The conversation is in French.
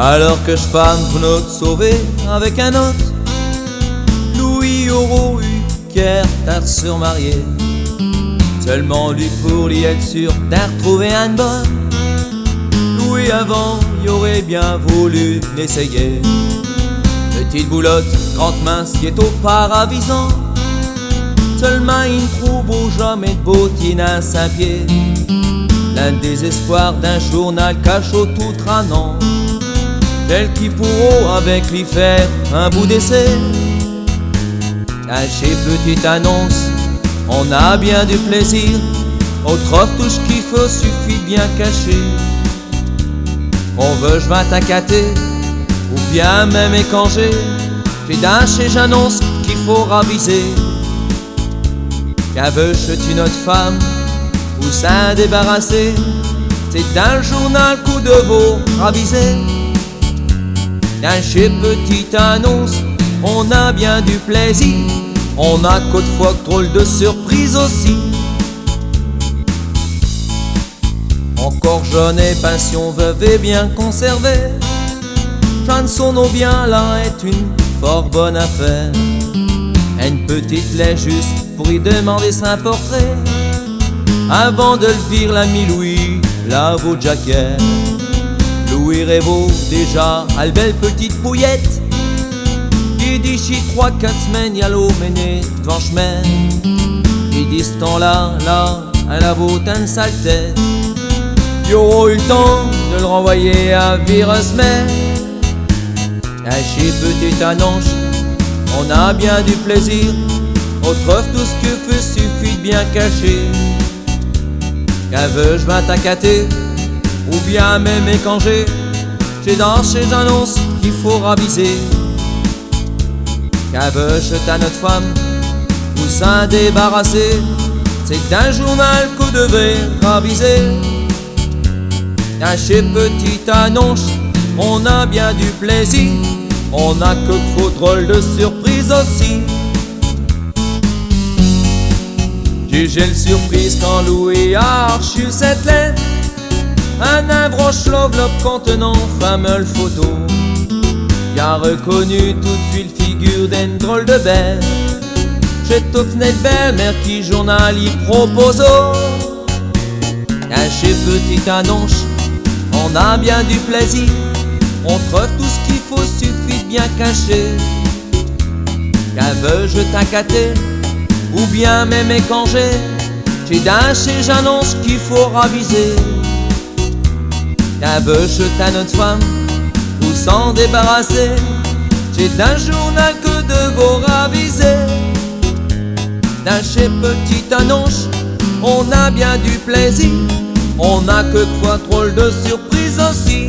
Alors que je femme pour notre sauver avec un autre, Louis Auro Hucker tard surmarié. Seulement lui pour lui être sûr d'en retrouver un bonne. Louis avant y aurait bien voulu l'essayer. Petite boulotte, grande mince qui est au paravisant. Seulement il trouve au jamais de bottine à Saint-Pied. L'un désespoir d'un journal cachot tout tranant, tel qui pourront avec lui faire un bout d'essai. Chez petite annonce, on a bien du plaisir. Autre tout ce qu'il faut suffit bien cacher. On veut je vais t'accater ou bien même écanger. Chez j'annonce qu'il faut raviser. Qu'aveuche tu notre femme ou s'en débarrasser. C'est un journal coup de veau ravisé. Chez petite annonce, on a bien du plaisir. On a qu'autre fois que drôle de surprise aussi. Encore jeune et pension veuve et bien conservée, chanson nos biens là est une fort bonne affaire. Une petite lait juste pour y demander son portrait, avant de le vire l'ami Louis, la beau jaquette. Louis Révaux déjà a le belle petite pouillette. Il dit d'ici 3-4 semaines y'a l'eau menée devant chemin. Il dit ce temps-là, elle a beau t'en sale tête. Y'aura eu le temps de le renvoyer à Virasmet. Chez petite annonce, on a bien du plaisir. On trouve tout ce que fait suffit de bien cacher. Qu'aveux je vais t'accater ou bien même écanger. Chez j'annonce qu'il faut raviser. Qu'aveuche ta notre femme ou s'en débarrasser. C'est un journal qu'on devrait raviser. Chez petite annonce, on a bien du plaisir. On a que faux drôle de surprise aussi. J'ai le surprise quand Louis a reçu cette lettre. Un broche l'enveloppe contenant fameuse photo. Il a reconnu tout de suite figure d'une drôle de belle. J'ai toute fenêtre belle, mère qui journal y propose. Chez petite annonce, on a bien du plaisir. On trouve tout ce qu'il faut suffit de bien cacher. Qu'aveux je t'accater ou bien même écanger. Chez j'annonce qu'il faut raviser. Qu'aveuche ta notre femme ou s'en débarrasser. C'est un journal que de vos raviser. Chez petite annonce, on a bien du plaisir. On a que fois drôle de surprise aussi.